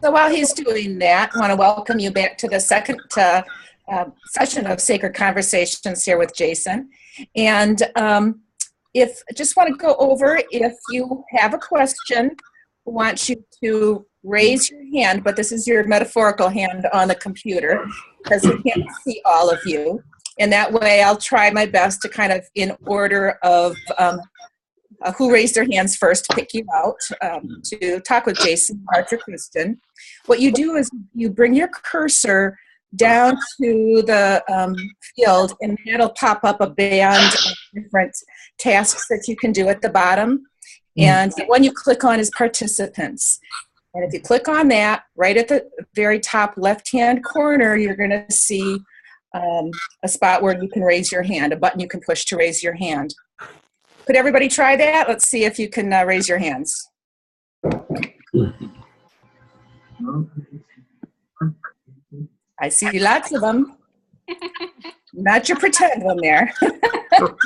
So while he's doing that, I want to welcome you back to the second session of Sacred Conversations here with Jason. And if just want to go over, if you have a question, I want you to raise your hand, but this is your metaphorical hand on the computer because we can't see all of you. And that way I'll try my best to kind of in order of who raised their hands first to pick you out to talk with Jason about your question. What you do is you bring your cursor down to the field, and that'll pop up a band of different tasks that you can do at the bottom. And the one you click on is participants. And if you click on that, right at the very top left-hand corner, you're going to see a spot where you can raise your hand, a button you can push to raise your hand. Could everybody try that? Let's see if you can raise your hands. I see lots of them. Not your pretend one there. So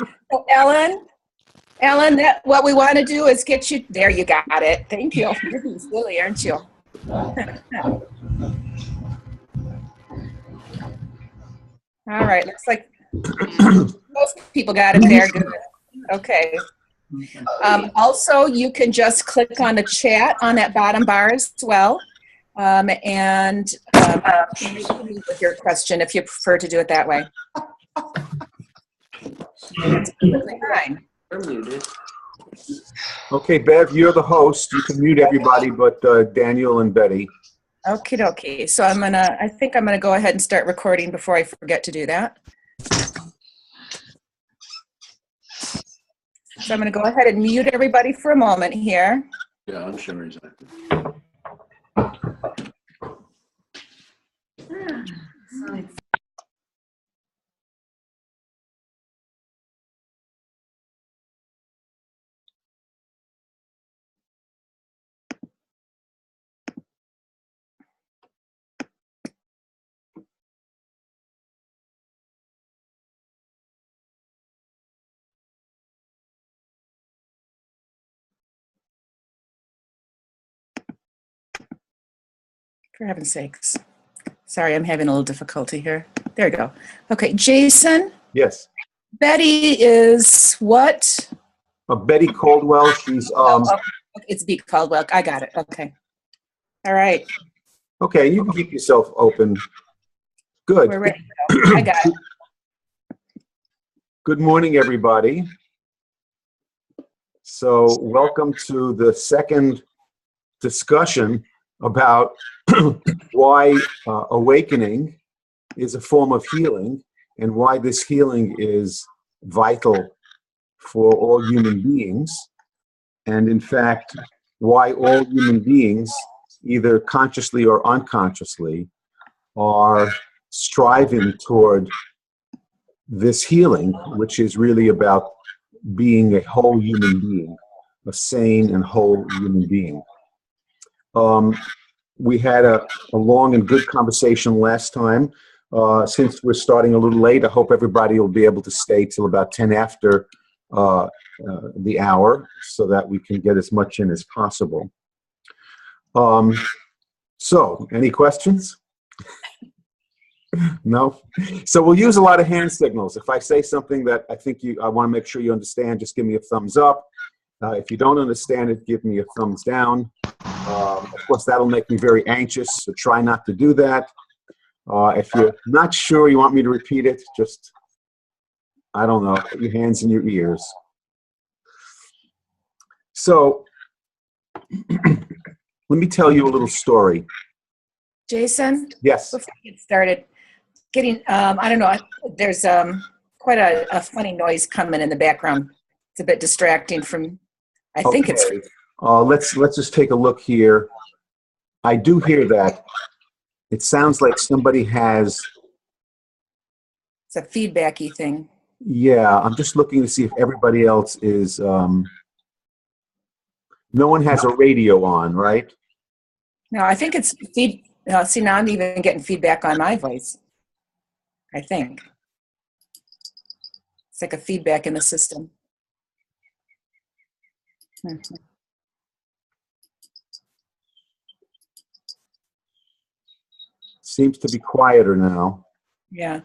Ellen, what we want to do is get you, there you got it. Thank you. You're being silly, aren't you? All right, looks like most people got it there. Good. Okay. Also, you can just click on the chat on that bottom bar as well, and with your question if you prefer to do it that way. That's perfectly fine. We're muted. Okay, Bev, you're the host. You can mute everybody but Daniel and Betty. Okie dokie. So I think I'm gonna go ahead and start recording before I forget to do that. So I'm gonna go ahead and mute everybody for a moment here. Yeah, I'm sharing that. For heaven's sakes. Sorry, I'm having a little difficulty here. There we go. Okay, Jason. Yes. Betty is what? Betty Caldwell. She's It's B. Caldwell. I got it. Okay. All right. Okay, you can keep yourself open. Good. We're ready to go. I got it. Good morning, everybody. So welcome to the second discussion about why awakening is a form of healing and why this healing is vital for all human beings. And in fact, why all human beings, either consciously or unconsciously, are striving toward this healing, which is really about being a whole human being, a sane and whole human being. We had a long and good conversation last time. Since we're starting a little late, I hope everybody will be able to stay till about 10 after the hour so that we can get as much in as possible. So, any questions? No? So we'll use a lot of hand signals. If I say something that I think I want to make sure you understand, just give me a thumbs up. If you don't understand it, give me a thumbs down. Of course, that'll make me very anxious, so try not to do that. If you're not sure you want me to repeat it, just, I don't know, put your hands in your ears. So, let me tell you a little story. Jason? Yes. Before we get started, I don't know, there's quite a funny noise coming in the background. It's a bit distracting from, I think it's... Let's just take a look here. I do hear that. It sounds like somebody has... It's a feedbacky thing. Yeah, I'm just looking to see if everybody else is... no one has a radio on, right? No, I think it's see, now I'm even getting feedback on my voice. I think. It's like a feedback in the system. Seems to be quieter now. Yeah.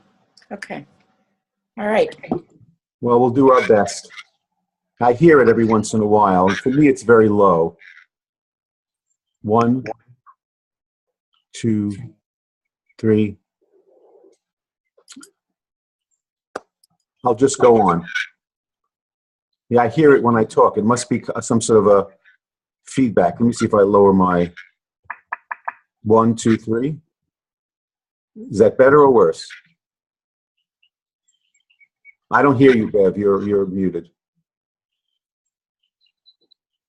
Okay. All right. Well, we'll do our best. I hear it every once in a while. For me, it's very low. 1, 2, 3. I'll just go on. Yeah, I hear it when I talk. It must be some sort of a feedback. Let me see if I lower my 1, 2, 3. Is that better or worse? I don't hear you, Bev. You're muted.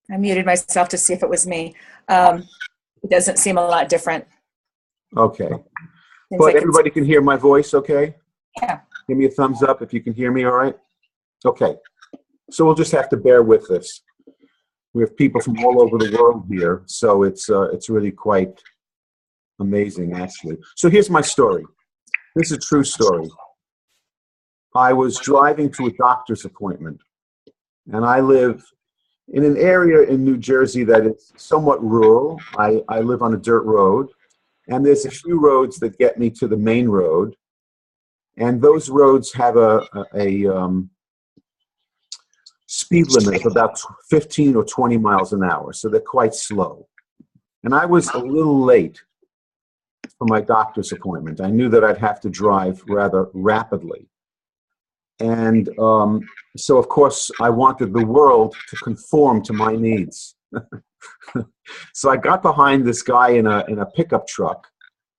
I muted myself to see if it was me. It doesn't seem a lot different. Okay. Seems But like it's- everybody can hear my voice, okay? Yeah. Give me a thumbs up if you can hear me, all right? Okay. So we'll just have to bear with this. We have people from all over the world here, so it's really quite amazing, actually. So here's my story. This is a true story. I was driving to a doctor's appointment, and I live in an area in New Jersey that is somewhat rural. I live on a dirt road, and there's a few roads that get me to the main road, and those roads have a speed limit of about 15 or 20 miles an hour, so they're quite slow. And I was a little late for my doctor's appointment. I knew that I'd have to drive rather rapidly. And so, of course, I wanted the world to conform to my needs. So I got behind this guy in a pickup truck,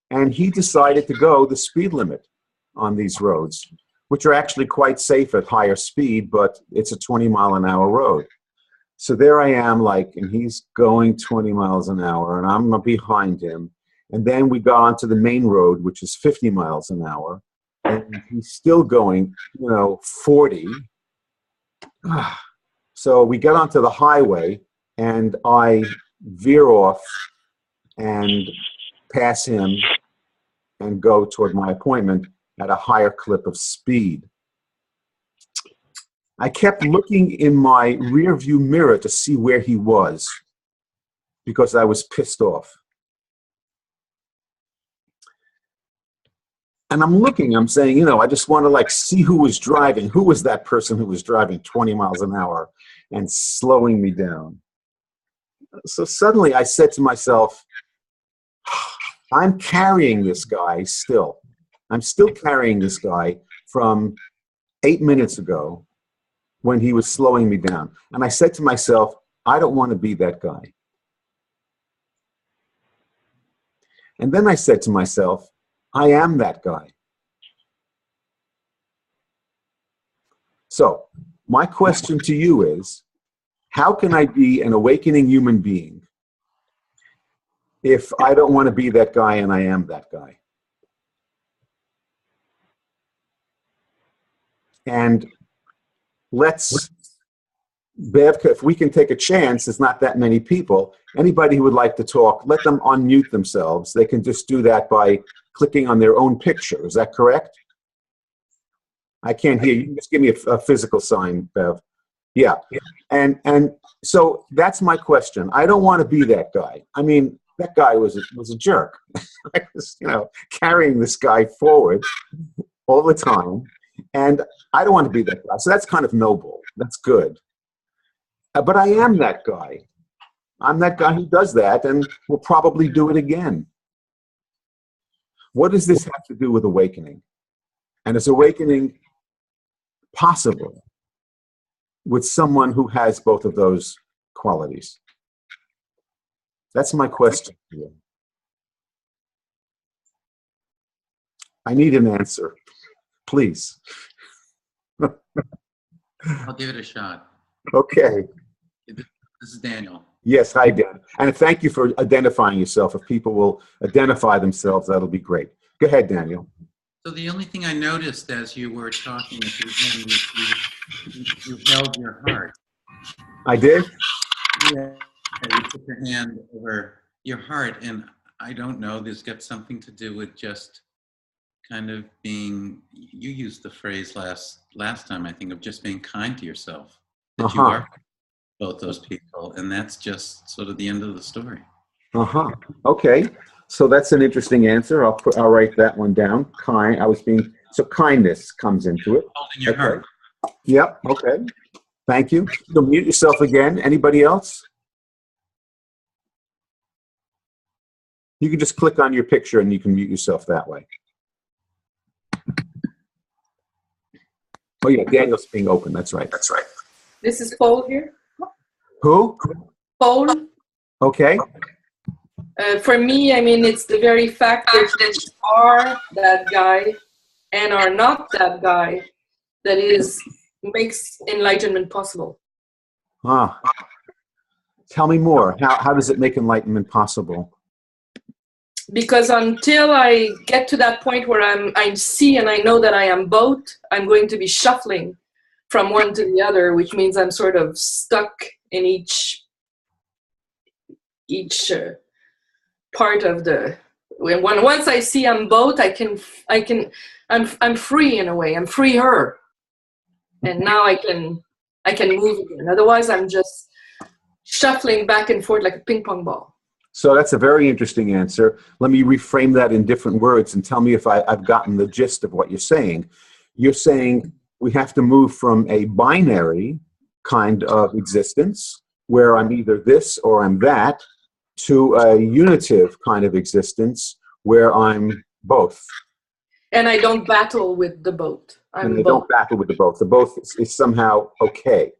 and he decided to go the speed limit on these roads, which are actually quite safe at higher speed, but it's a 20-mile-an-hour road. So there I am, and he's going 20 miles an hour, and I'm behind him. And then we got onto the main road, which is 50 miles an hour, and he's still going, 40. So we get onto the highway, and I veer off and pass him and go toward my appointment at a higher clip of speed. I kept looking in my rear view mirror to see where he was because I was pissed off. And I'm saying, I just want to see who was driving. Who was that person who was driving 20 miles an hour and slowing me down? So suddenly I said to myself, I'm carrying this guy still. I'm still carrying this guy from 8 minutes ago when he was slowing me down. And I said to myself, I don't want to be that guy. And then I said to myself, I am that guy. So my question to you is, how can I be an awakening human being if I don't want to be that guy and I am that guy? And Bev, if we can take a chance, there's not that many people. Anybody who would like to talk, let them unmute themselves. They can just do that by clicking on their own picture. Is that correct? I can't hear you. Just give me a physical sign, Bev. Yeah. And so that's my question. I don't want to be that guy. I mean, that guy was a jerk. I was, carrying this guy forward all the time. And I don't want to be that guy. So that's kind of noble. That's good. But I am that guy. I'm that guy who does that and will probably do it again. What does this have to do with awakening? And is awakening possible with someone who has both of those qualities? That's my question to you. I need an answer, please. I'll give it a shot. Okay. This is Daniel. Yes, hi, Dan. And thank you for identifying yourself. If people will identify themselves, that'll be great. Go ahead, Daniel. So the only thing I noticed as you were talking at the end was you held your heart. I did? Yeah. You put your hand over your heart, and I don't know, this got something to do with just kind of being, you used the phrase last time, I think, of just being kind to yourself. That you are both those people, and that's just sort of the end of the story. Okay. So that's an interesting answer. I'll write that one down. So kindness comes into it. Holding your Okay. heart. Yep, okay. Thank you. So mute yourself again. Anybody else? You can just click on your picture and you can mute yourself that way. Oh yeah, Daniel's being open. That's right. That's right. This is Paul here. Who? Paul. Okay. For me, I mean, it's the very fact that you are that guy and are not that guy that makes enlightenment possible. Ah. Tell me more. How does it make enlightenment possible? Because until I get to that point where I see and I know that I am both, I'm going to be shuffling from one to the other, which means I'm sort of stuck in each part of the. Once I see I'm both, I'm free in a way. I'm free her, and now I can move again. Otherwise, I'm just shuffling back and forth like a ping pong ball. So that's a very interesting answer. Let me reframe that in different words and tell me if I've gotten the gist of what you're saying. You're saying we have to move from a binary kind of existence where I'm either this or I'm that to a unitive kind of existence where I'm both. And I don't battle with the both. And I don't battle with the both. The both is somehow okay.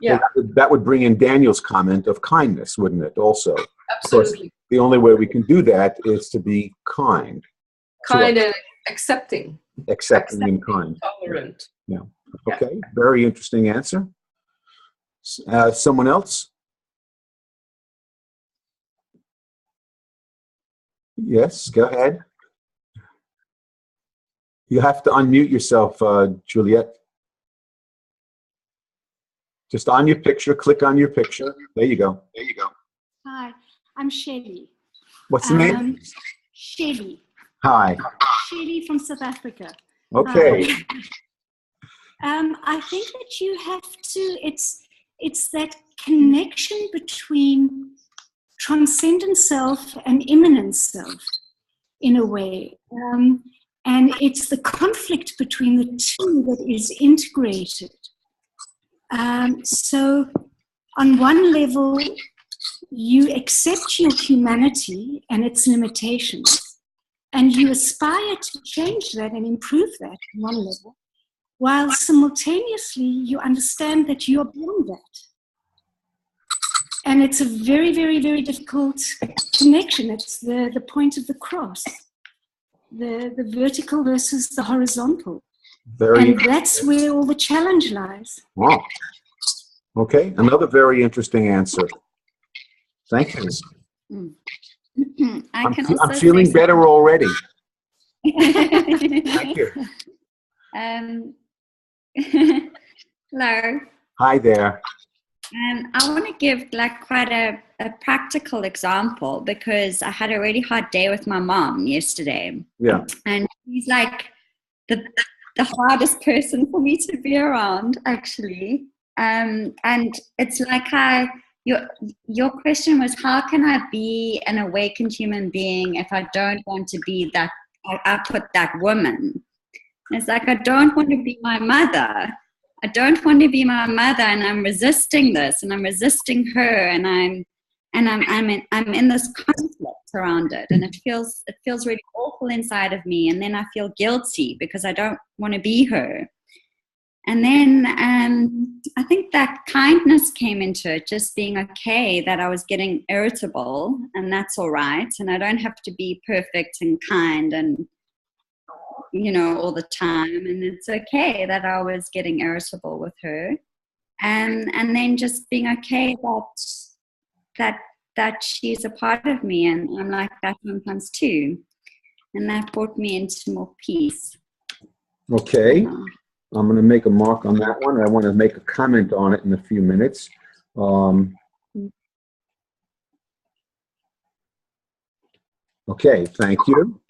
Yeah. Well, that would bring in Daniel's comment of kindness, wouldn't it, also? Absolutely. The only way we can do that is to be kind. Kind and accepting. Accepting and kind. Tolerant. Yeah. Okay. Very interesting answer. Someone else? Yes, go ahead. You have to unmute yourself, Juliet. Just on your picture, click on your picture. There you go. There you go. Hi, I'm Shelly. What's the name? Shelly. Hi. Shelly from South Africa. Okay. I think that you have to, it's that connection between transcendent self and immanent self, in a way. And it's the conflict between the two that is integrated. So on one level, you accept your humanity and its limitations, and you aspire to change that and improve that on one level, while simultaneously you understand that you are beyond that. And it's a very, very, very difficult connection. It's the point of the cross, the vertical versus the horizontal. And that's where all the challenge lies. Wow. Okay, another very interesting answer. Thank you. I'm feeling better already. Thank you. Hello. Hi there. I want to give like quite a practical example because I had a really hard day with my mom yesterday. Yeah. And she's like the hardest person for me to be around, actually. And it's like your question was, how can I be an awakened human being if I don't want to be that, I put that woman. And it's like, I don't want to be my mother. I don't want to be my mother, and I'm resisting this, and I'm resisting her, and I'm in this conflict around it, and it feels really awful inside of me, and then I feel guilty because I don't want to be her. And then I think that kindness came into it, just being okay that I was getting irritable, and that's all right, and I don't have to be perfect and kind and all the time, and it's okay that I was getting irritable with her, and then just being okay that she's a part of me, and I'm like that sometimes too, and that brought me into more peace. Okay. I'm going to make a mark on that one. I want to make a comment on it in a few minutes. Okay, thank you.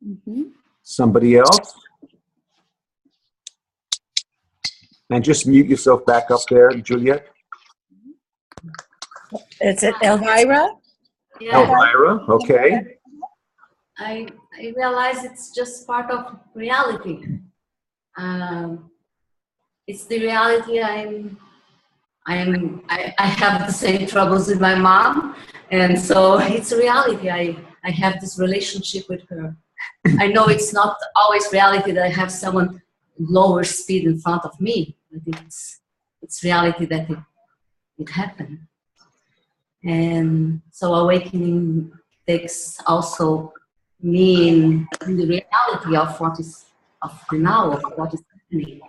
Mm-hmm. Somebody else? And just mute yourself back up there, Juliet. Is it Elvira? Yeah. Elvira, okay. I realize it's just part of reality. It's the reality. I have the same troubles with my mom, and so it's a reality. I have this relationship with her. I know it's not always reality that I have someone lower speed in front of me, but it's reality that it happened. And so awakening takes also me in the reality of what is of the now, of what is happening.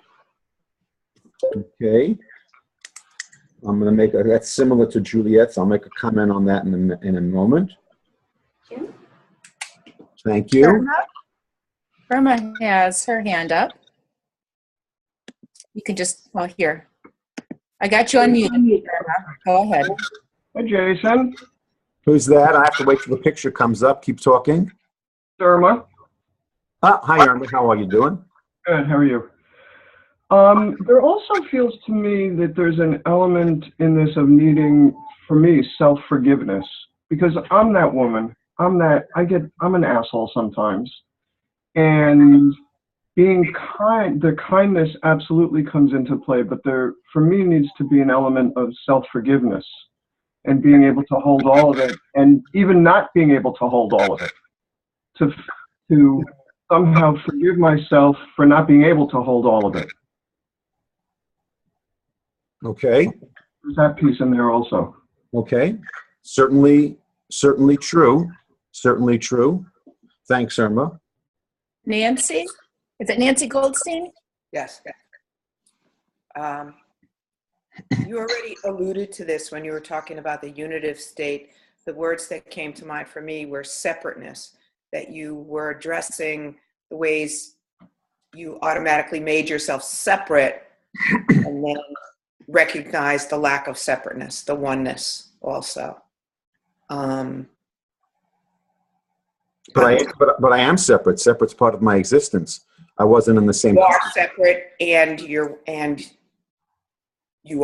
Okay. I'm going to make that's similar to Juliet's. I'll make a comment on that in a moment. Okay. Thank you. Irma has her hand up. You can just, well, here. I got you on mute, Irma. Go ahead. Hi, Jason. Who's that? I have to wait till the picture comes up. Keep talking. Irma. Hi, Irma. How are you doing? Good. How are you? There also feels to me that there's an element in this of needing, for me, self-forgiveness. Because I'm that woman. I'm an asshole sometimes. And being kind, the kindness absolutely comes into play, but there, for me, needs to be an element of self-forgiveness and being able to hold all of it, and even not being able to hold all of it. To somehow forgive myself for not being able to hold all of it. Okay. There's that piece in there also. Okay. Certainly true. Certainly true. Thanks, Irma. Nancy? Is it Nancy Goldstein? Yes. You already alluded to this when you were talking about the unitive state. The words that came to mind for me were separateness, that you were addressing the ways you automatically made yourself separate and then recognized the lack of separateness, the oneness also. But I am separate. Separate's part of my existence. I wasn't in the same. You are separate, and you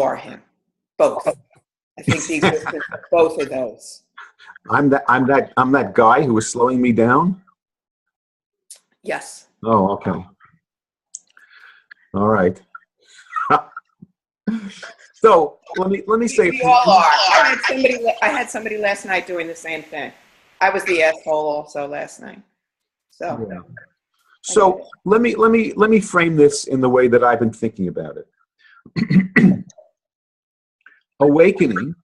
are him. Both. I think the existence of both of those. I'm that guy who was slowing me down. Yes. Oh, okay. All right. So let me say. We all are. I had somebody last night doing the same thing. I was the asshole also last night. So. Yeah. So let me frame this in the way that I've been thinking about it. Awakening,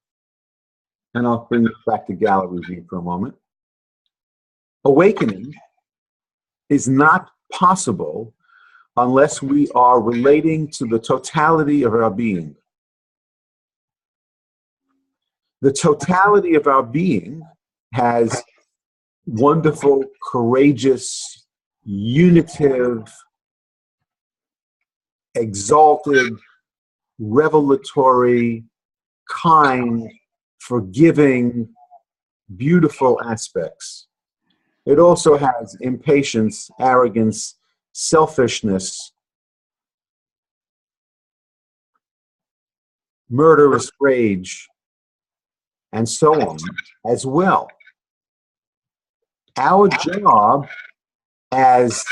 and I'll bring it back to gallery view for a moment. Awakening is not possible unless we are relating to the totality of our being. The totality of our being has wonderful, courageous, unitive, exalted, revelatory, kind, forgiving, beautiful aspects. It also has impatience, arrogance, selfishness, murderous rage, and so on as well. Our job as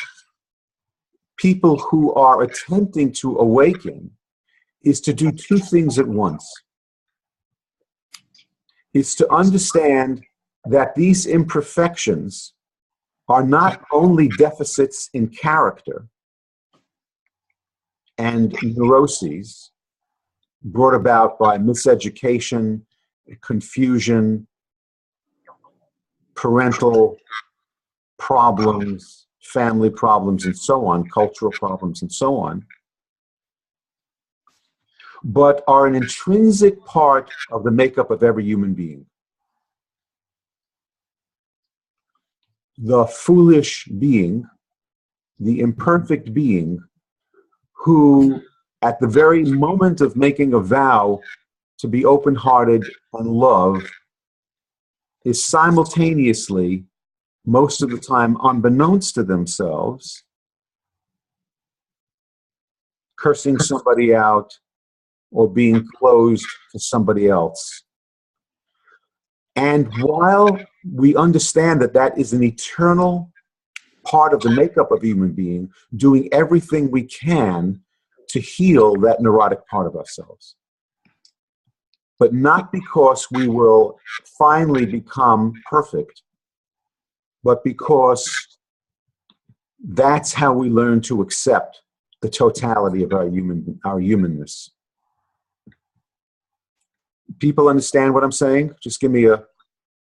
people who are attempting to awaken is to do two things at once. It's to understand that these imperfections are not only deficits in character and neuroses brought about by miseducation, confusion, parental problems, family problems, and so on, cultural problems, and so on, but are an intrinsic part of the makeup of every human being. The foolish being, the imperfect being, who at the very moment of making a vow to be open-hearted and love is simultaneously, most of the time unbeknownst to themselves, cursing somebody out or being closed to somebody else. And while we understand that that is an eternal part of the makeup of a human being, doing everything we can to heal that neurotic part of ourselves. But not because we will finally become perfect, but because that's how we learn to accept the totality of our humanness. People understand what I'm saying? Just give me a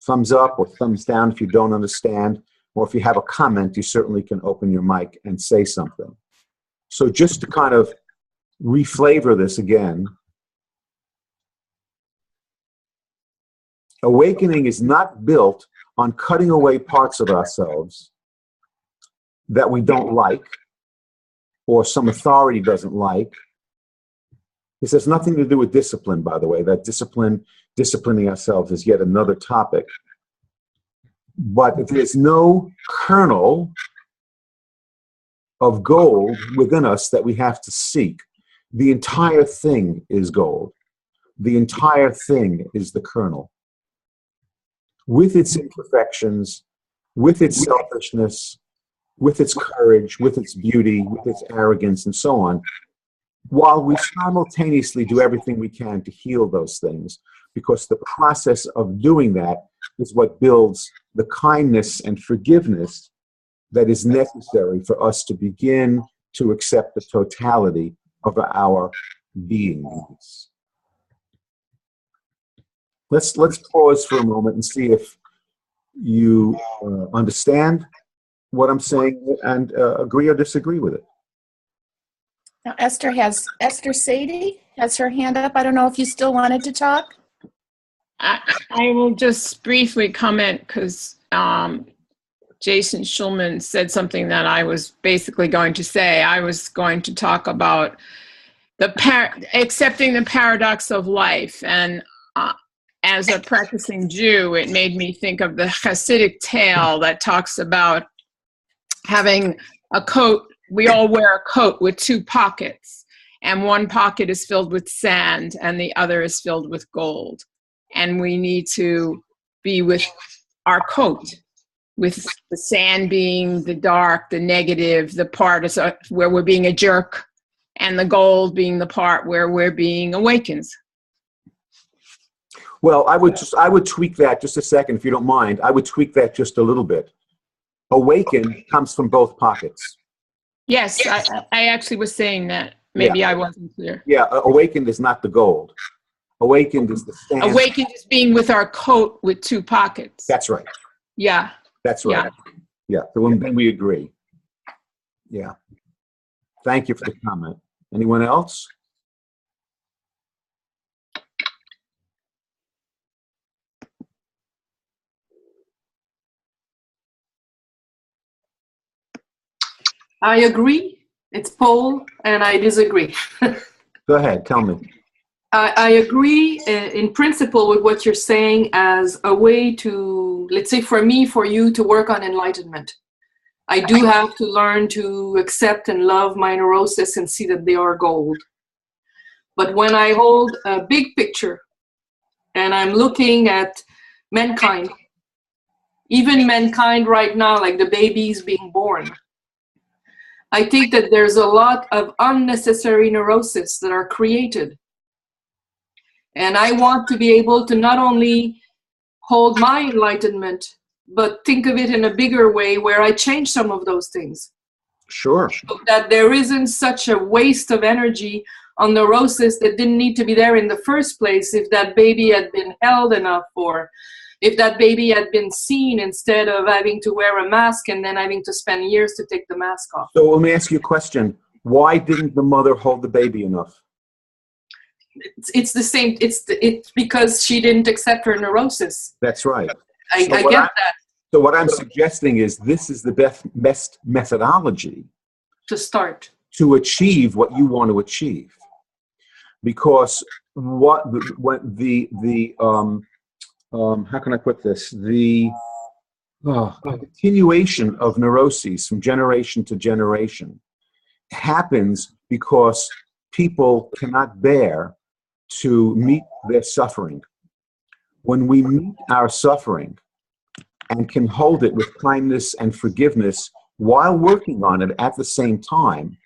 thumbs up or thumbs down if you don't understand, or if you have a comment, you certainly can open your mic and say something. So just to kind of reflavor this again, awakening is not built on cutting away parts of ourselves that we don't like or some authority doesn't like. This has nothing to do with discipline, by the way. That disciplining ourselves is yet another topic. But there's no kernel of gold within us that we have to seek. The entire thing is gold. The entire thing is the kernel. With its imperfections, with its selfishness, with its courage, with its beauty, with its arrogance, and so on, while we simultaneously do everything we can to heal those things, because the process of doing that is what builds the kindness and forgiveness that is necessary for us to begin to accept the totality of our beingness. Let's pause for a moment and see if you understand what I'm saying and agree or disagree with it. Now, Esther Sadie has her hand up. I don't know if you still wanted to talk. I will just briefly comment because Jason Schulman said something that I was basically going to say. I was going to talk about accepting the paradox of life. And as a practicing Jew, it made me think of the Hasidic tale that talks about having a coat. We all wear a coat with two pockets, and one pocket is filled with sand and the other is filled with gold. And we need to be with our coat, with the sand being the dark, the negative, the part is where we're being a jerk, and the gold being the part where we're being awakened. Well, I would tweak that just a second, if you don't mind. I would tweak that just a little bit. Awaken comes from both pockets. Yes, I actually was saying that. Maybe I wasn't clear. Yeah, awakened is not the gold. Awakened is the sand. Awakened is being with our coat with two pockets. That's right. Yeah. That's right. Yeah, then we agree. Yeah. Thank you for the comment. Anyone else? I agree. It's Paul, and I disagree. Go ahead, tell me. I agree in principle with what you're saying as a way to, let's say for me, for you to work on enlightenment. I do have to learn to accept and love my neurosis and see that they are gold. But when I hold a big picture and I'm looking at mankind, even mankind right now, like the babies being born, I think that there's a lot of unnecessary neurosis that are created. And I want to be able to not only hold my enlightenment, but think of it in a bigger way where I change some of those things. Sure. So that there isn't such a waste of energy on neurosis that didn't need to be there in the first place if that baby had been held enough, or if that baby had been seen instead of having to wear a mask and then having to spend years to take the mask off. So let me ask you a question. Why didn't the mother hold the baby enough? It's the same. It's because she didn't accept her neurosis. That's right. I get that. So what I'm suggesting is this is the best methodology to start to achieve what you want to achieve, because how can I put this? The continuation of neuroses from generation to generation happens because people cannot bear to meet their suffering. When we meet our suffering, and can hold it with kindness and forgiveness while working on it at the same time,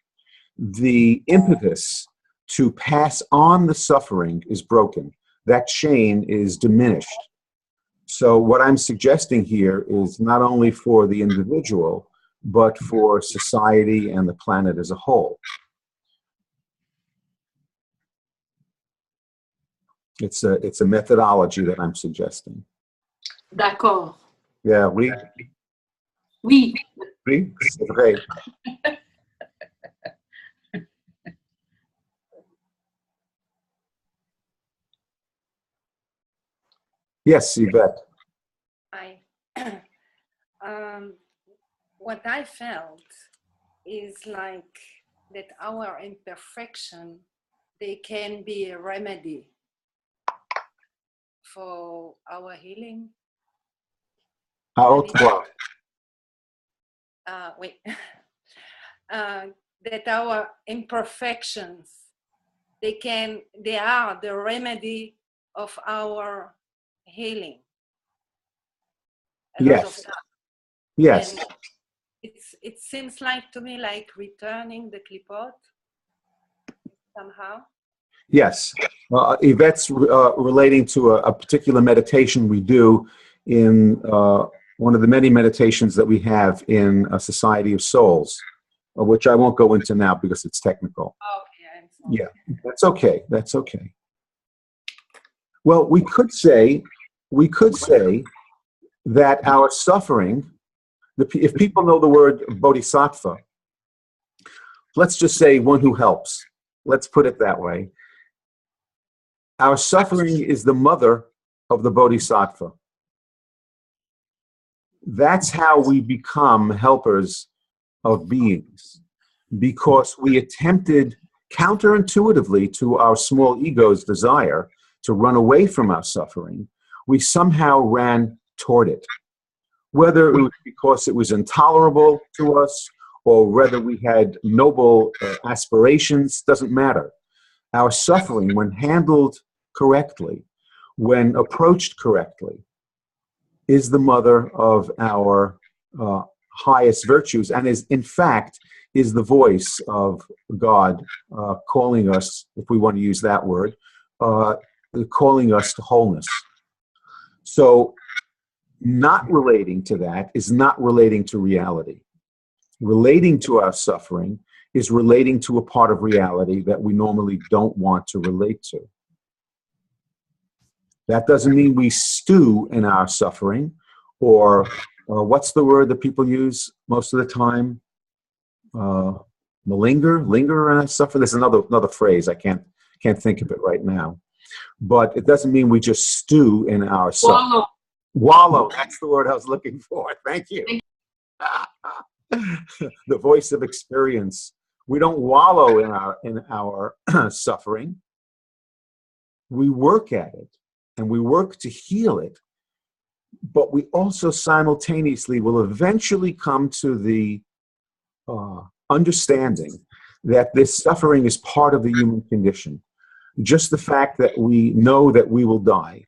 the impetus to pass on the suffering is broken. That chain is diminished. So what I'm suggesting here is not only for the individual, but for society and the planet as a whole. It's a methodology that I'm suggesting. D'accord. Yeah, oui. Oui. Oui, c'est vrai. Yes, Yvette. What I felt is like that our imperfection, they can be a remedy for our healing. À haute voix. Wait. That our imperfections, they are the remedy of our healing. A lot of Yes. that. Yes. And it seems like to me like returning the klipot somehow. Yes. Yvette's relating to a particular meditation we do in one of the many meditations that we have in a Society of Souls, which I won't go into now because it's technical. Okay, I'm sorry. Yeah, that's okay. That's okay. Well, we could say that our suffering, if people know the word bodhisattva, let's just say one who helps. Let's put it that way. Our suffering is the mother of the bodhisattva. That's how we become helpers of beings, because we attempted counterintuitively to our small ego's desire to run away from our suffering. We somehow ran toward it, whether it was because it was intolerable to us or whether we had noble aspirations, doesn't matter. Our suffering, when handled correctly, when approached correctly, is the mother of our highest virtues, and is, in fact, is the voice of God calling us, if we want to use that word, calling us to wholeness. So not relating to that is not relating to reality. Relating to our suffering is relating to a part of reality that we normally don't want to relate to. That doesn't mean we stew in our suffering, or what's the word that people use most of the time? Linger in our suffering. There's another phrase. I can't think of it right now. But it doesn't mean we just stew in our suffering. Wallow. That's the word I was looking for. Thank you. The voice of experience. We don't wallow in our suffering. We work at it, and we work to heal it. But we also simultaneously will eventually come to the understanding that this suffering is part of the human condition. Just the fact that we know that we will die,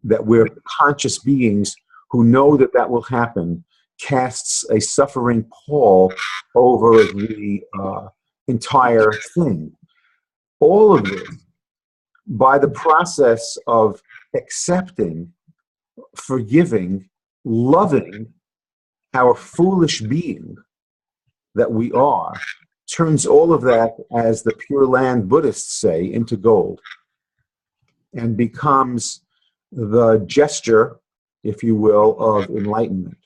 that we're conscious beings who know that that will happen, casts a suffering pall over the entire thing. All of this, by the process of accepting, forgiving, loving our foolish being that we are, turns all of that, as the Pure Land Buddhists say, into gold, and becomes the gesture, if you will, of enlightenment.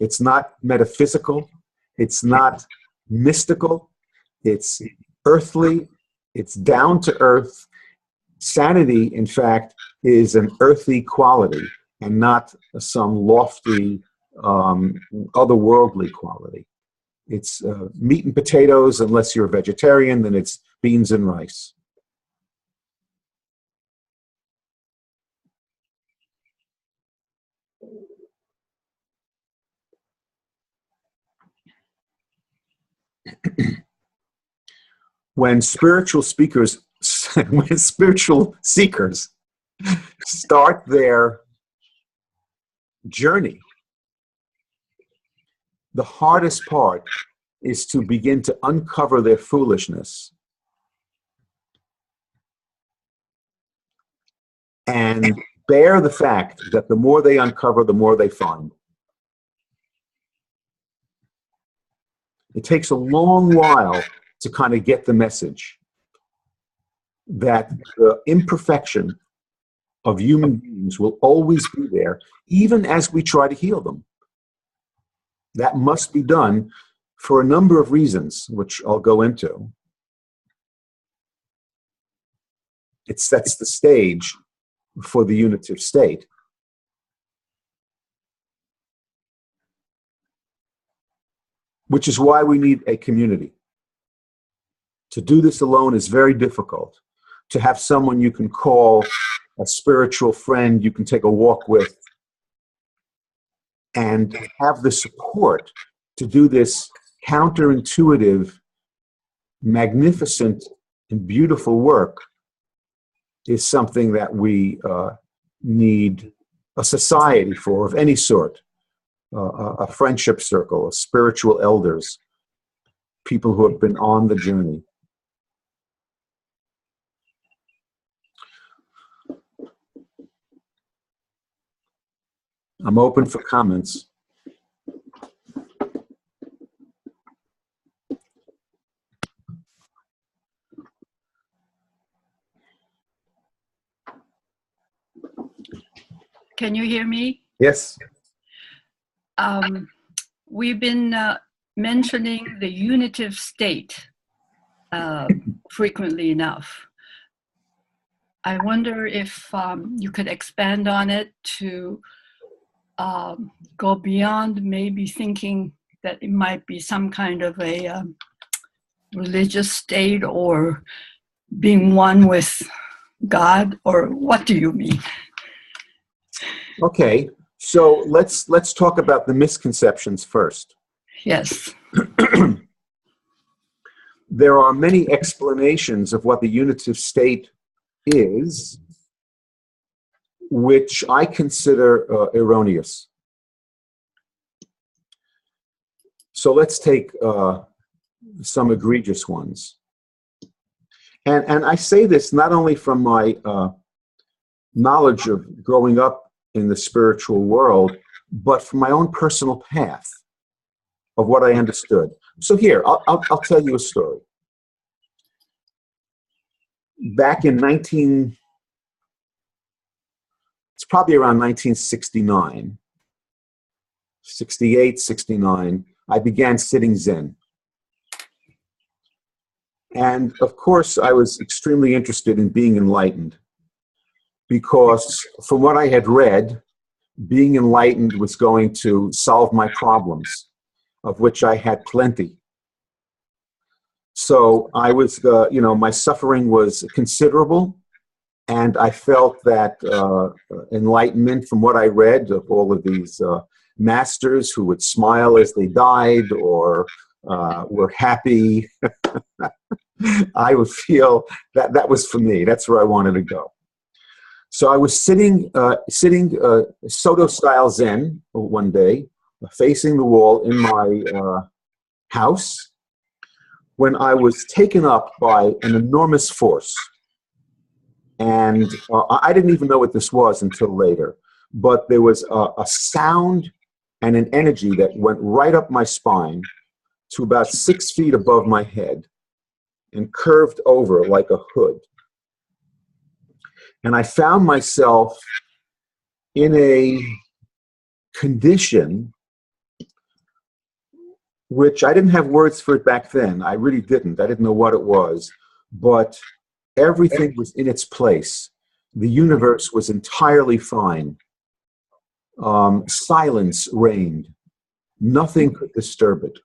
It's not metaphysical, it's not mystical, it's earthly, it's down to earth. Sanity, in fact, is an earthy quality and not some lofty, otherworldly quality. It's meat and potatoes. Unless you're a vegetarian, then it's beans and rice. When spiritual seekers start their journey. The hardest part is to begin to uncover their foolishness and bear the fact that the more they uncover, the more they find. It takes a long while to kind of get the message that the imperfection of human beings will always be there, even as we try to heal them. That must be done for a number of reasons, which I'll go into. It sets the stage for the unitive state. Which is why we need a community. To do this alone is very difficult. To have someone you can call a spiritual friend you can take a walk with and have the support to do this counterintuitive, magnificent, and beautiful work is something that we need a society for, of any sort. A friendship circle, spiritual elders, people who have been on the journey. I'm open for comments. Can you hear me? Yes. We've been mentioning the unitive state frequently enough. I wonder if you could expand on it to go beyond maybe thinking that it might be some kind of a religious state or being one with God, or what do you mean? Okay, so let's talk about the misconceptions first. Yes. There are many explanations of what the unitive state is, which I consider erroneous. So let's take some egregious ones. And I say this not only from my knowledge of growing up in the spiritual world, but from my own personal path of what I understood. So here, I'll tell you a story. Back in it's probably around 1969, 68, 69, I began sitting Zen. And of course, I was extremely interested in being enlightened, because from what I had read, being enlightened was going to solve my problems, of which I had plenty. So I was, my suffering was considerable, and I felt that enlightenment from what I read of all of these masters who would smile as they died or were happy, I would feel that that was for me. That's where I wanted to go. So I was sitting Soto-style Zen one day, facing the wall in my house, when I was taken up by an enormous force. And I didn't even know what this was until later. But there was a sound and an energy that went right up my spine to about 6 feet above my head and curved over like a hood. And I found myself in a condition which I didn't have words for it back then. I really didn't. I didn't know what it was. But everything was in its place. The universe was entirely fine. Silence reigned. Nothing could disturb it.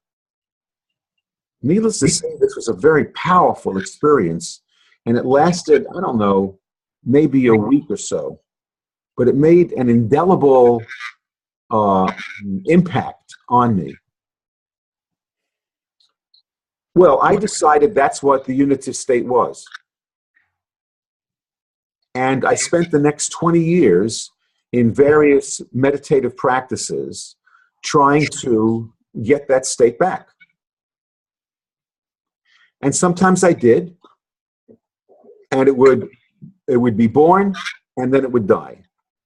Needless to say, this was a very powerful experience, and it lasted, I don't know, maybe a week or so. But it made an indelible impact on me. Well, I decided that's what the unitive state was. And I spent the next 20 years in various meditative practices trying to get that state back. And sometimes I did, and it would be born, and then it would die.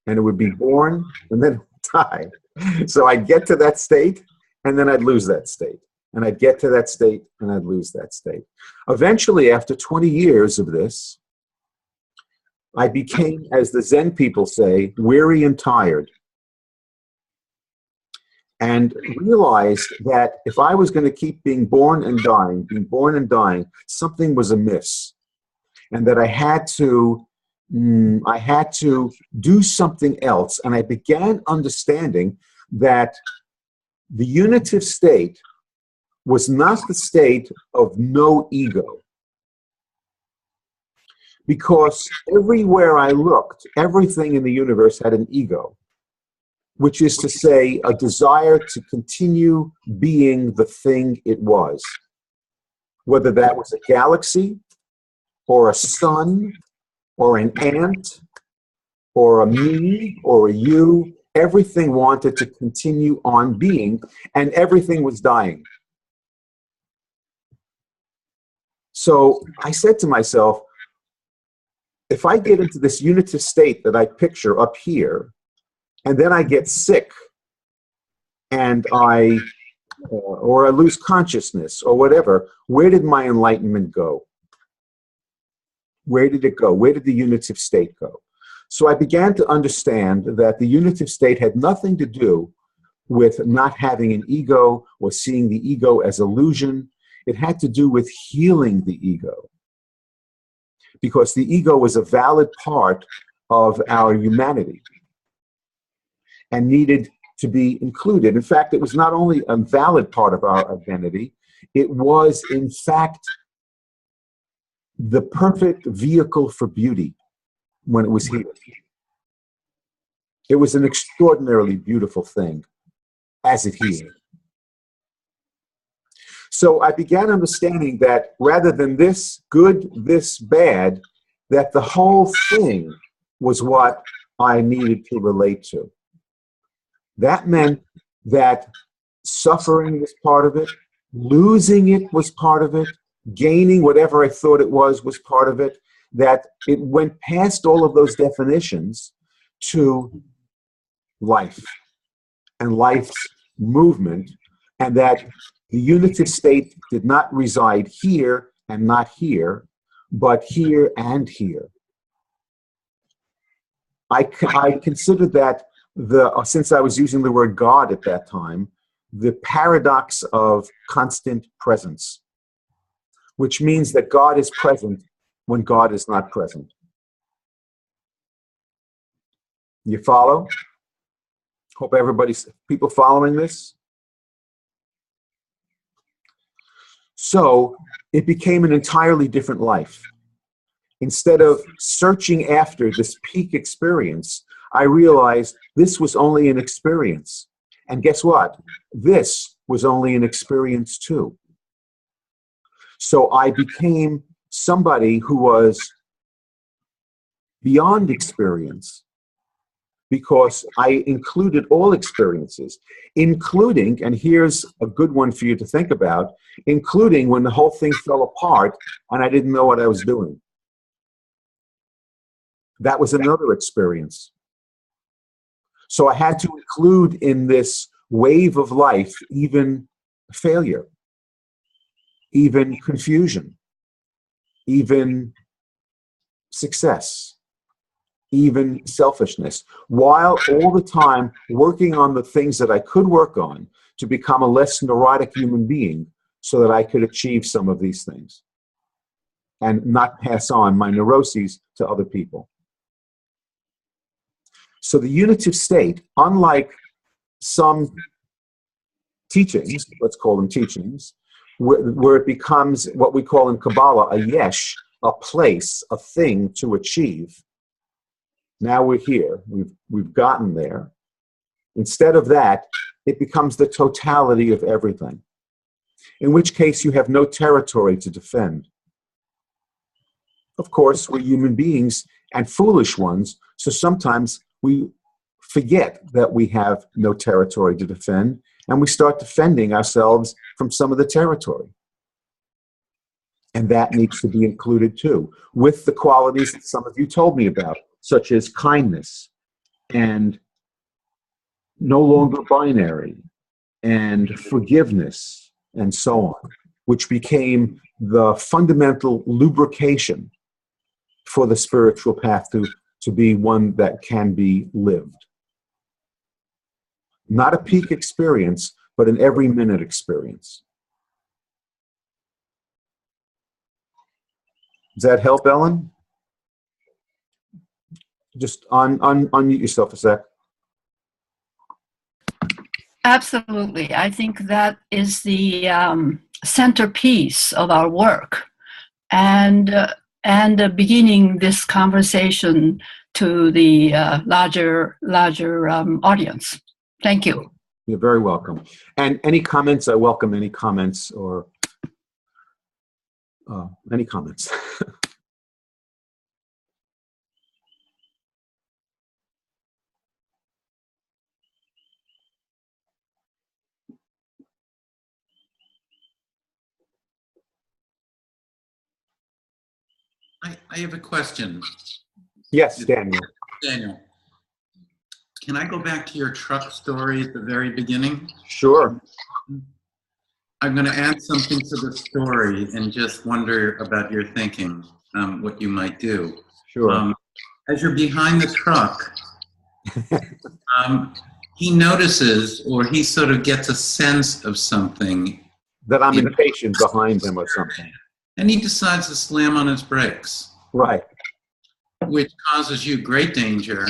And it would be born, and then it would die. So I'd get to that state, and then I'd lose that state. And I'd get to that state, and I'd lose that state. Eventually, after 20 years of this, I became, as the Zen people say, weary and tired. And realized that if I was going to keep being born and dying, something was amiss. And that I had to do something else. And I began understanding that the unitive state was not the state of no ego. Because everywhere I looked, everything in the universe had an ego, which is to say, a desire to continue being the thing it was. Whether that was a galaxy, or a sun, or an ant, or a me, or a you, everything wanted to continue on being, and everything was dying. So I said to myself, if I get into this unitive state that I picture up here, and then I get sick, and or I lose consciousness, or whatever, where did my enlightenment go? Where did it go? Where did the unitive state go? So I began to understand that the unitive state had nothing to do with not having an ego or seeing the ego as illusion. It had to do with healing the ego. Because the ego was a valid part of our humanity and needed to be included. In fact, it was not only a valid part of our identity, it was, in fact, the perfect vehicle for beauty when it was here. It was an extraordinarily beautiful thing as it healed. So I began understanding that rather than this good, this bad, that the whole thing was what I needed to relate to. That meant that suffering was part of it, losing it was part of it, gaining whatever I thought it was part of it, that it went past all of those definitions to life and life's movement, and that the unitive state did not reside here and not here, but here and here. I considered that, since I was using the word God at that time, the paradox of constant presence, which means that God is present when God is not present. You follow? Hope people following this? So it became an entirely different life. Instead of searching after this peak experience, I realized this was only an experience. And guess what? This was only an experience too. So I became somebody who was beyond experience, because I included all experiences, including, and here's a good one for you to think about, including when the whole thing fell apart and I didn't know what I was doing. That was another experience. So I had to include in this wave of life even failure, even confusion, even success, even selfishness, while all the time working on the things that I could work on to become a less neurotic human being so that I could achieve some of these things and not pass on my neuroses to other people. So the unitive state, unlike some teachings, let's call them teachings, where it becomes what we call in Kabbalah a yesh, a place, a thing to achieve. Now we're here, we've gotten there. Instead of that, it becomes the totality of everything, in which case you have no territory to defend. Of course, we're human beings and foolish ones, so sometimes we forget that we have no territory to defend, and we start defending ourselves from some of the territory. And that needs to be included too, with the qualities that some of you told me about, such as kindness and no longer binary and forgiveness and so on, which became the fundamental lubrication for the spiritual path to be one that can be lived. Not a peak experience, but an every minute experience. Does that help, Ellen? Just unmute yourself a sec. Absolutely. I think that is the centerpiece of our work, and beginning this conversation to the larger audience. Thank you. You're very welcome. And any comments? I welcome any comments or any comments. I have a question. Yes, Daniel. Daniel, can I go back to your truck story at the very beginning? Sure. I'm going to add something to the story and just wonder about your thinking, what you might do. Sure. As you're behind the truck, he notices, or he sort of gets a sense of something. That I'm impatient behind him or something. And he decides to slam on his brakes. Right. Which causes you great danger.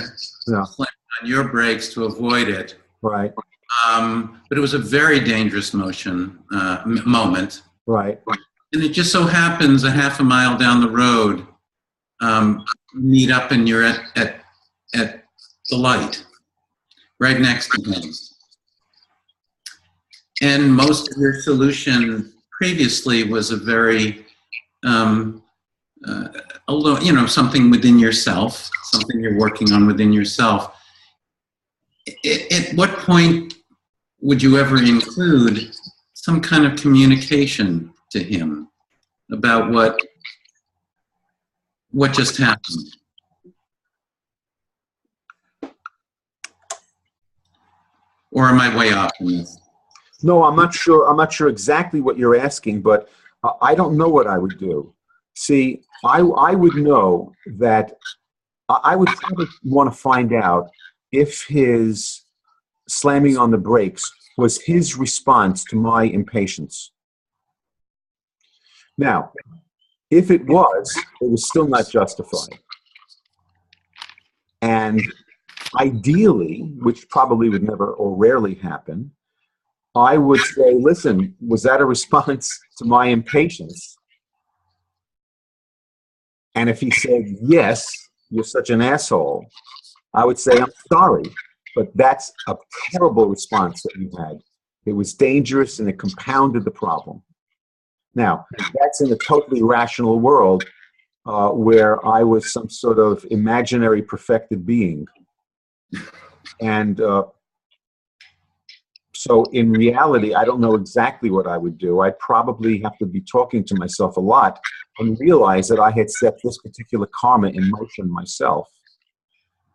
Yeah. Slam on your brakes to avoid it. Right. But it was a very dangerous moment. Right. And it just so happens a half a mile down the road, meet up and you're at the light, right next to him. And most of your solution previously was a very, something within yourself, something you're working on within yourself. At what point would you ever include some kind of communication to him about what just happened? Or am I way off on this? No, I'm not sure. I'm not sure exactly what you're asking, but I don't know what I would do. See, I would know that I would probably want to find out if his slamming on the brakes was his response to my impatience. Now, if it was still not justified. And ideally, which probably would never or rarely happen, I would say, listen, was that a response to my impatience? And if he said, yes, you're such an asshole, I would say, I'm sorry, but that's a terrible response that you had. It was dangerous and it compounded the problem. Now, that's in a totally rational world where I was some sort of imaginary perfected being. And so in reality, I don't know exactly what I would do. I'd probably have to be talking to myself a lot and realize that I had set this particular karma in motion myself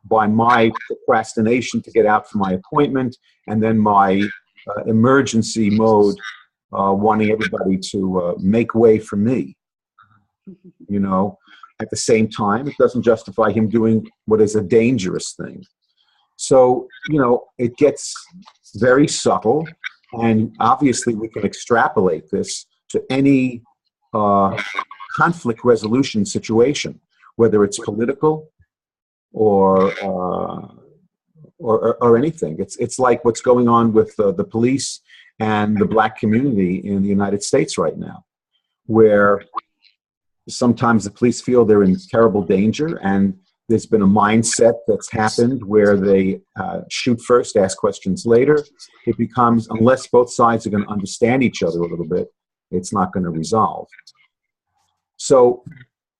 by my procrastination to get out for my appointment, and then my emergency mode, wanting everybody to make way for me. You know, at the same time, it doesn't justify him doing what is a dangerous thing. So, you know, it gets very subtle, and obviously we can extrapolate this to any conflict resolution situation, whether it's political or anything. It's like what's going on with the police and the black community in the United States right now, where sometimes the police feel they're in terrible danger, and there's been a mindset that's happened where they shoot first, ask questions later. It becomes, unless both sides are going to understand each other a little bit, it's not going to resolve. So,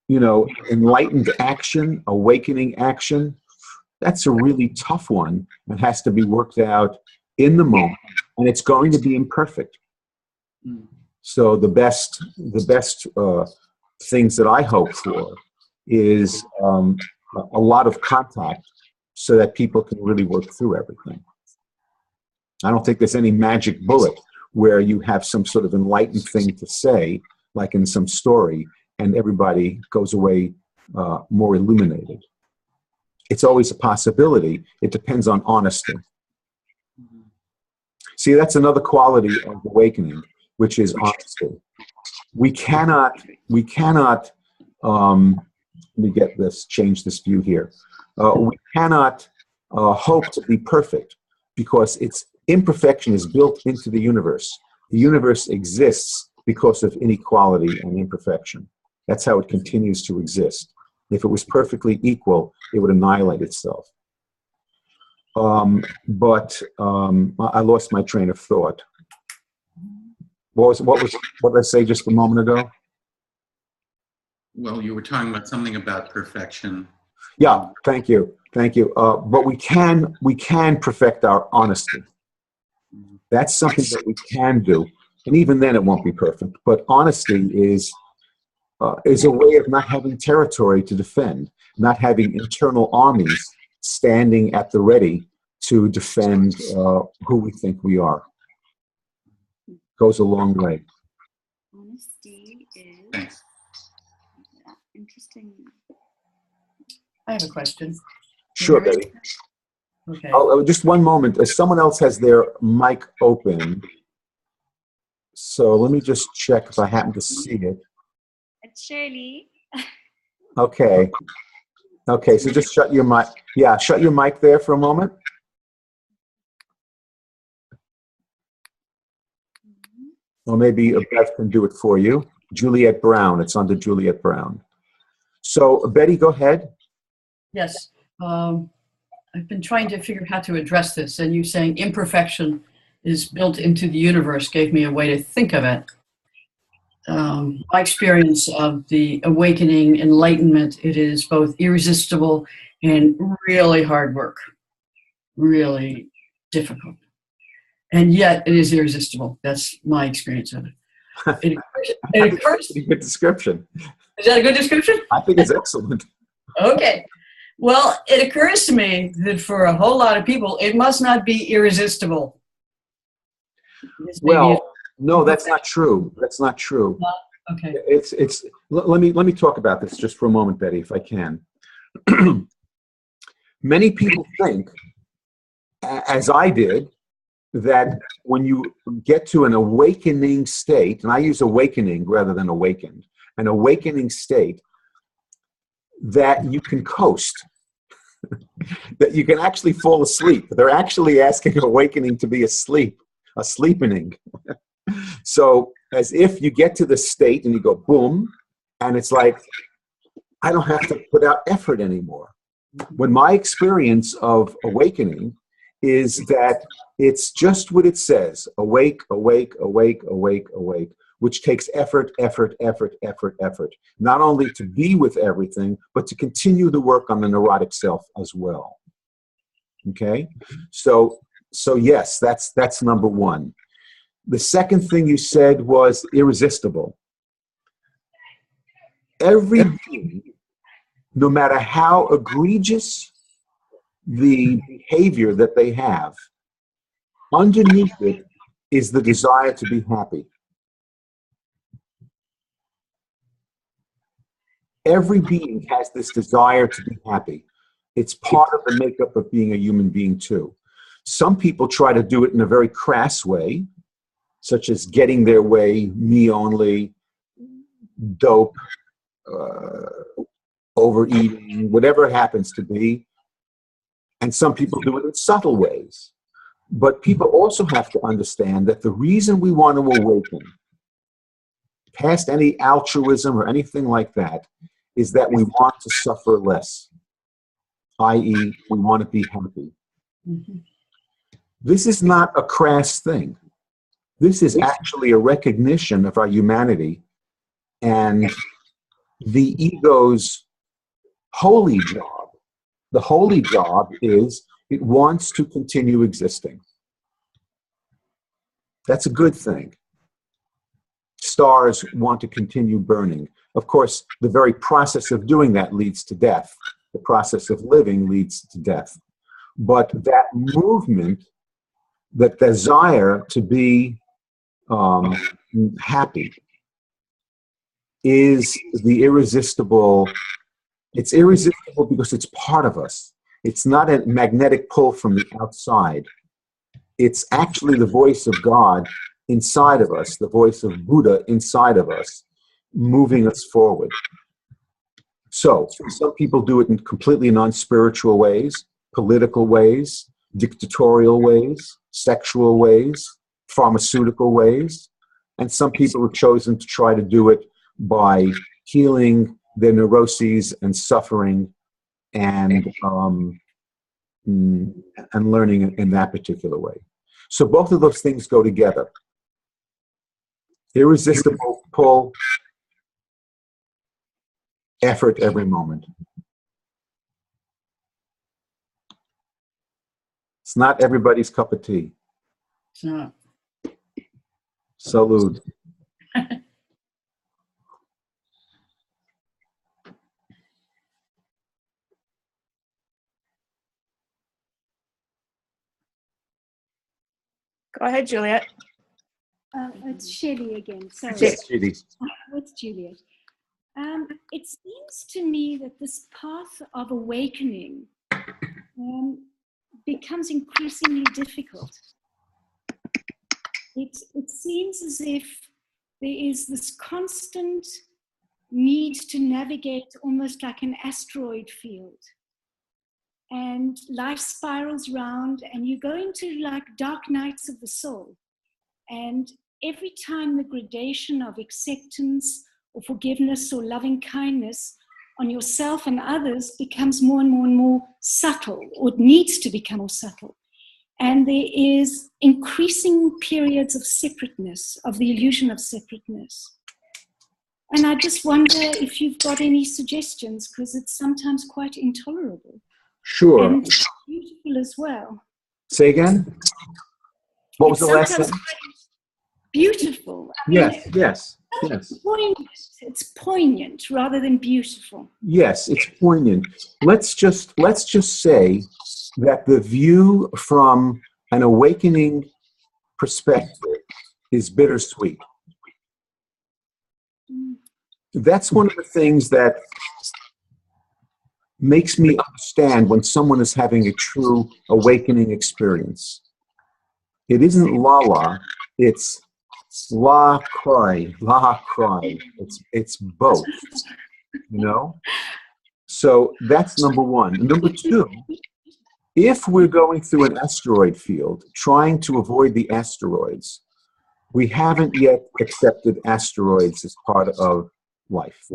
you know, enlightened action, awakening action, that's a really tough one and has to be worked out in the moment, and it's going to be imperfect. So the best things that I hope for is a lot of contact so that people can really work through everything. I don't think there's any magic bullet where you have some sort of enlightened thing to say, like in some story, and everybody goes away more illuminated. It's always a possibility. It depends on honesty. See, that's another quality of awakening, which is honesty. We cannot, let me get this, change this view here. We cannot hope to be perfect because imperfection is built into the universe. The universe exists because of inequality and imperfection. That's how it continues to exist. If it was perfectly equal, it would annihilate itself. But I lost my train of thought. What did I say just a moment ago? Well, you were talking about something about perfection. Yeah, thank you. But we can perfect our honesty. That's something that we can do, and even then it won't be perfect. But honesty is a way of not having territory to defend, not having internal armies standing at the ready to defend who we think we are. Goes a long way. Honesty is Thanks. interesting. I have a question. Sure, Betty. Okay. Just one moment. Someone else has their mic open. So let me just check if I happen to see it. It's Shirley. Okay. Okay, so just shut your mic. Yeah, shut your mic there for a moment. Or maybe Beth can do it for you. Juliet Brown. It's under Juliet Brown. So, Betty, go ahead. Yes. I've been trying to figure out how to address this, and you saying imperfection is built into the universe gave me a way to think of it. My experience of the awakening, enlightenment, it is both irresistible and really hard work, really difficult. And yet it is irresistible. That's my experience of it. It occurs. That's a good description. Is that a good description? I think it's excellent. Okay. Well, it occurs to me that for a whole lot of people, it must not be irresistible. Well, no, that's not true. That's not true. Okay. Let me talk about this just for a moment, Betty, if I can. Many people think, as I did, that when you get to an awakening state, and I use awakening rather than awakened, an awakening state, that you can coast, that you can actually fall asleep. They're actually asking awakening to be asleep, a sleepening. So as if you get to the state and you go boom, and it's like, I don't have to put out effort anymore. When my experience of awakening is that it's just what it says, awake, awake, awake, awake, awake, which takes effort, effort, effort, effort, effort. Not only to be with everything, but to continue the work on the neurotic self as well. Okay? So yes, that's number one. The second thing you said was irresistible. Every being, no matter how egregious the behavior that they have, underneath it is the desire to be happy. Every being has this desire to be happy. It's part of the makeup of being a human being too. Some people try to do it in a very crass way, such as getting their way, me only, dope, overeating, whatever it happens to be. And some people do it in subtle ways. But people also have to understand that the reason we want to awaken, past any altruism or anything like that, is that we want to suffer less, i.e., we want to be happy. Mm-hmm. This is not a crass thing. This is actually a recognition of our humanity and the ego's holy job The holy job is it wants to continue existing. That's a good thing. Stars want to continue burning. Of course, the very process of doing that leads to death. The process of living leads to death. But that movement, that desire to be happy, is the irresistible. It's irresistible because it's part of us. It's not a magnetic pull from the outside. It's actually the voice of God inside of us, the voice of Buddha inside of us, moving us forward. So some people do it in completely non-spiritual ways, political ways, dictatorial ways, sexual ways, pharmaceutical ways, and some people have chosen to try to do it by healing their neuroses and suffering and learning in that particular way. So both of those things go together. Irresistible pull, effort every moment. It's not everybody's cup of tea. It's not. Salud. Go ahead, Juliet. It's Shelley again. Sorry. Yes, Judy. It's Juliet. It seems to me that this path of awakening becomes increasingly difficult. It seems as if there is this constant need to navigate almost like an asteroid field. And life spirals round, and you go into like dark nights of the soul. And every time the gradation of acceptance or forgiveness or loving kindness on yourself and others becomes more and more and more subtle, or it needs to become more subtle. And there is increasing periods of separateness, of the illusion of separateness. And I just wonder if you've got any suggestions, because it's sometimes quite intolerable. Sure. And it's beautiful as well. Say again? What was the last Sometimes sentence? beautiful. Yes, yes. It's poignant rather than beautiful. Yes, it's poignant. Let's just say that the view from an awakening perspective is bittersweet. That's one of the things that makes me understand when someone is having a true awakening experience. It isn't la-la, it's la-cry. It's both, you know? So that's number one. Number two, if we're going through an asteroid field, trying to avoid the asteroids, we haven't yet accepted asteroids as part of life.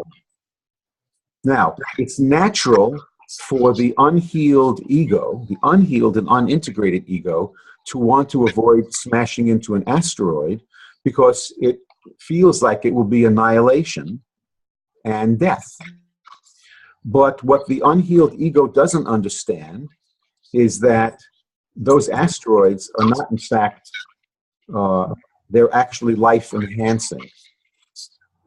Now, it's natural for the unhealed ego, the unhealed and unintegrated ego, to want to avoid smashing into an asteroid because it feels like it will be annihilation and death. But what the unhealed ego doesn't understand is that those asteroids are not, in fact, they're actually life-enhancing.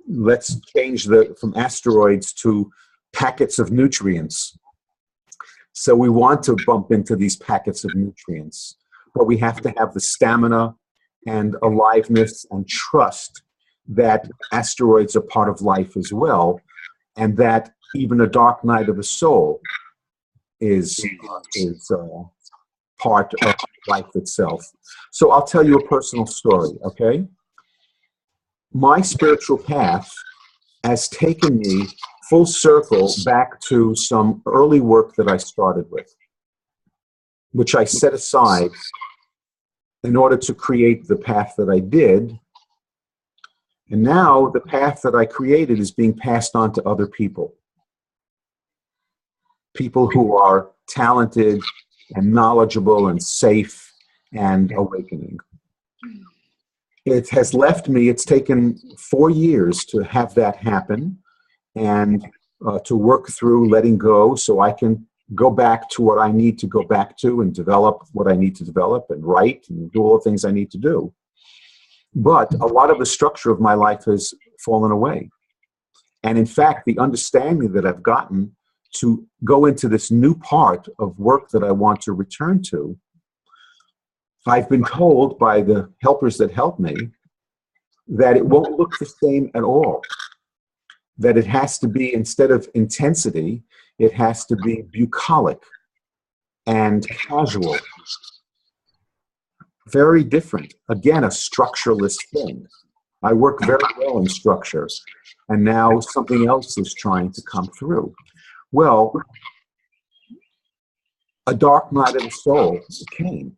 Let's change from asteroids to packets of nutrients. So we want to bump into these packets of nutrients, but we have to have the stamina and aliveness and trust that asteroids are part of life as well, and that even a dark night of the soul is part of life itself. So I'll tell you a personal story, okay? My spiritual path has taken me full circle back to some early work that I started with, which I set aside in order to create the path that I did. And now the path that I created is being passed on to other people. People who are talented and knowledgeable and safe and awakening. It has left me, it's taken 4 years to have that happen and to work through letting go so I can go back to what I need to go back to and develop what I need to develop and write and do all the things I need to do. But a lot of the structure of my life has fallen away. And in fact, the understanding that I've gotten to go into this new part of work that I want to return to, I've been told by the helpers that help me that it won't look the same at all. That it has to be, instead of intensity, it has to be bucolic and casual. Very different. Again, a structureless thing. I work very well in structure, and now something else is trying to come through. Well, a dark night of the soul came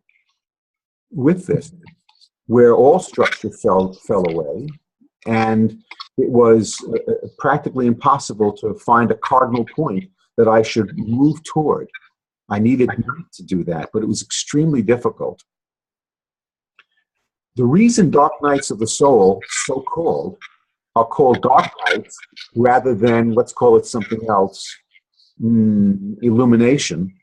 with this, where all structure fell away, and it was practically impossible to find a cardinal point that I should move toward. I needed night to do that, but it was extremely difficult. The reason dark nights of the soul, so-called, are called dark nights rather than, let's call it something else, illumination.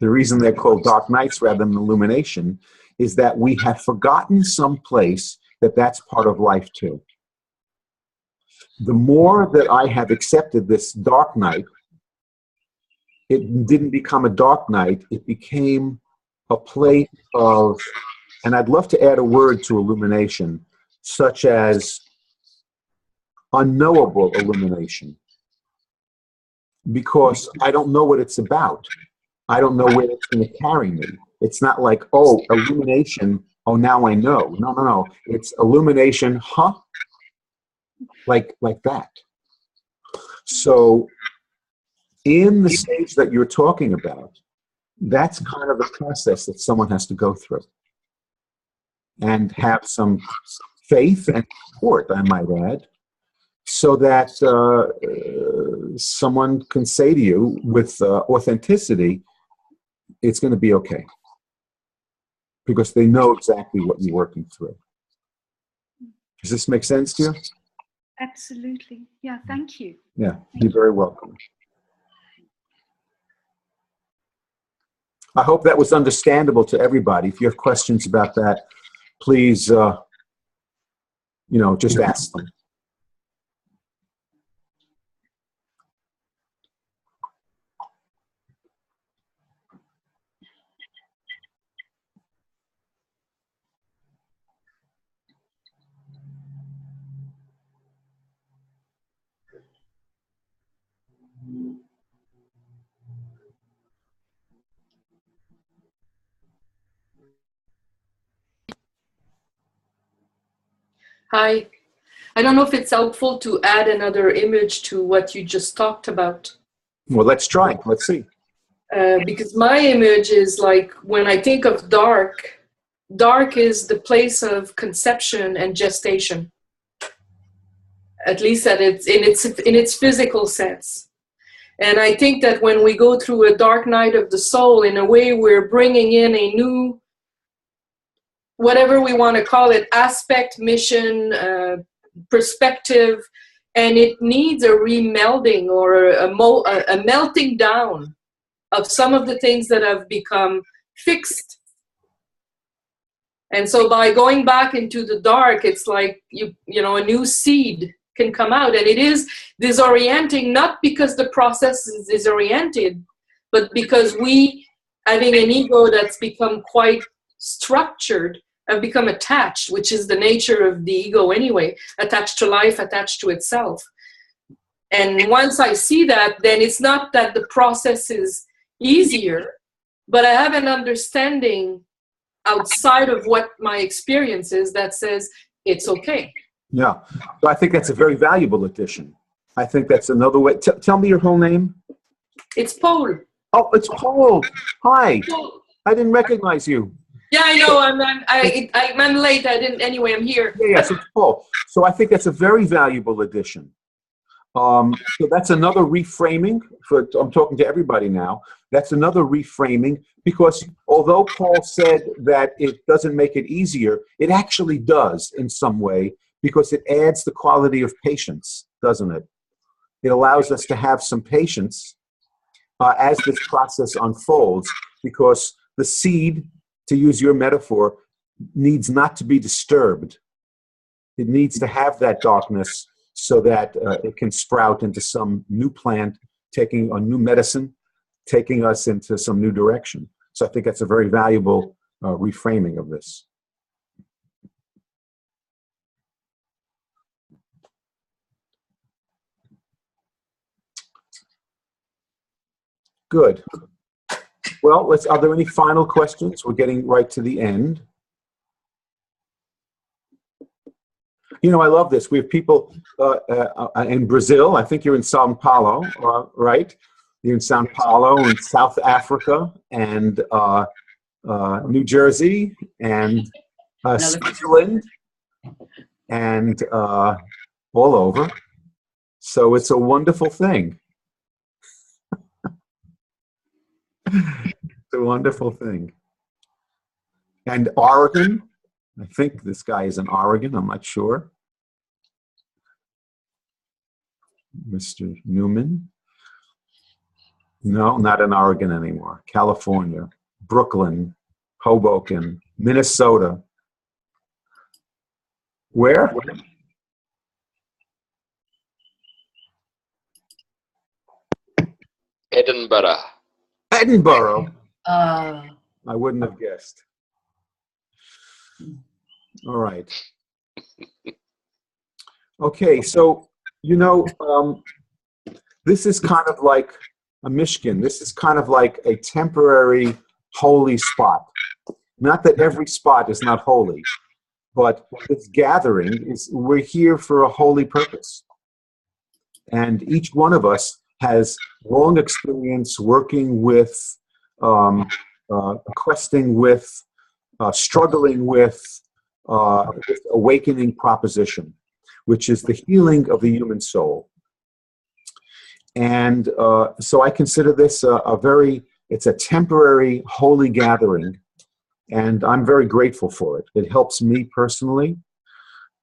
The reason they're called dark nights rather than illumination is that we have forgotten someplace that that's part of life too. The more that I have accepted this dark night, it didn't become a dark night, it became a place of, and I'd love to add a word to illumination, such as unknowable illumination. Because I don't know what it's about. I don't know where it's going to carry me. It's not like, oh, illumination, oh, now I know. No, no, no. It's illumination, huh? Like that. So in the stage that you're talking about, that's kind of the process that someone has to go through. And have some faith and support, I might add, so that someone can say to you with authenticity, it's going to be okay. Because they know exactly what you're working through. Does this make sense to you? Absolutely. Yeah, thank you. Yeah, you're very welcome. I hope that was understandable to everybody. If you have questions about that, please, just ask them. Hi. I don't know if it's helpful to add another image to what you just talked about. Well, let's try. Let's see. Because my image is like, when I think of dark, dark is the place of conception and gestation. At least that it's in its physical sense. And I think that when we go through a dark night of the soul, in a way, we're bringing in a new, whatever we want to call it, aspect, mission, perspective, and it needs a remelding or a melting down of some of the things that have become fixed. And so by going back into the dark, it's like, a new seed can come out. And it is disorienting, not because the process is disoriented, but because we, having an ego that's become quite structured, have become attached, which is the nature of the ego anyway, attached to life, attached to itself. And once I see that, then it's not that the process is easier, but I have an understanding outside of what my experience is that says it's okay. Yeah, so I think that's a very valuable addition. I think that's another way. Tell me your whole name. It's Paul. Oh, it's Paul. Hi. Paul. I didn't recognize you. Yeah, I know. I'm late. I didn't. Anyway, I'm here. Yeah. So it's Paul. So I think that's a very valuable addition. So that's another reframing. I'm talking to everybody now. That's another reframing, because although Paul said that it doesn't make it easier, it actually does in some way, because it adds the quality of patience, doesn't it? It allows us to have some patience as this process unfolds, because the seed, to use your metaphor, needs not to be disturbed. It needs to have that darkness so that it can sprout into some new plant, taking a new medicine, taking us into some new direction. So I think that's a very valuable reframing of this. Good. Well, are there any final questions? We're getting right to the end. You know, I love this. We have people in Brazil. I think you're in Sao Paulo, right? You're in Sao Paulo and South Africa and New Jersey and Switzerland and all over. So it's a wonderful thing. It's a wonderful thing. And Oregon, I think this guy is in Oregon, I'm not sure. Mr. Newman. No, not in Oregon anymore. California, Brooklyn, Hoboken, Minnesota. Where? Edinburgh. Edinburgh. I wouldn't have guessed. All right. Okay, so, you know, this is kind of like a Mishkan. This is kind of like a temporary holy spot. Not that every spot is not holy, but this gathering is, we're here for a holy purpose. And each one of us has long experience working with, questing with, struggling with this awakening proposition, which is the healing of the human soul. And so I consider this it's a temporary holy gathering, and I'm very grateful for it. It helps me personally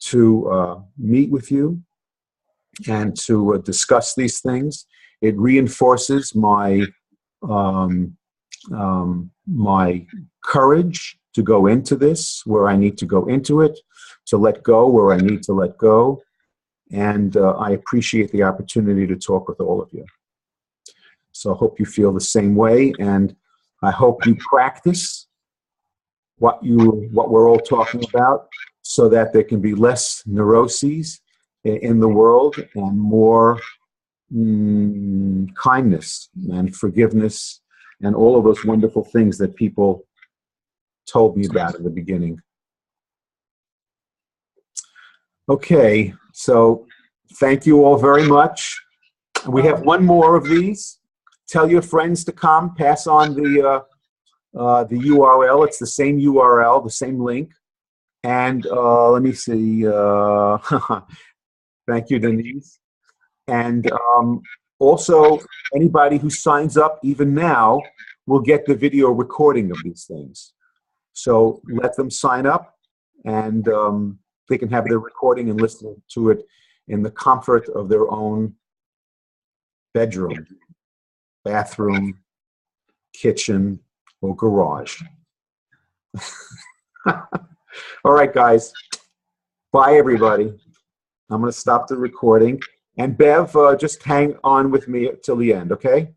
to meet with you and to discuss these things. It reinforces my my courage to go into this where I need to go into it, to let go where I need to let go. And I appreciate the opportunity to talk with all of you. So I hope you feel the same way, and I hope you practice what we're all talking about, so that there can be less neuroses in the world and more kindness and forgiveness and all of those wonderful things that people told me about in the beginning. Okay, so thank you all very much. We have one more of these. Tell your friends to come. Pass on the URL. It's the same URL, the same link. And let me see. Thank you, Denise. And also, anybody who signs up even now will get the video recording of these things. So let them sign up, and they can have their recording and listen to it in the comfort of their own bedroom, bathroom, kitchen, or garage. All right, guys. Bye, everybody. I'm going to stop the recording. And Bev, just hang on with me till the end, okay?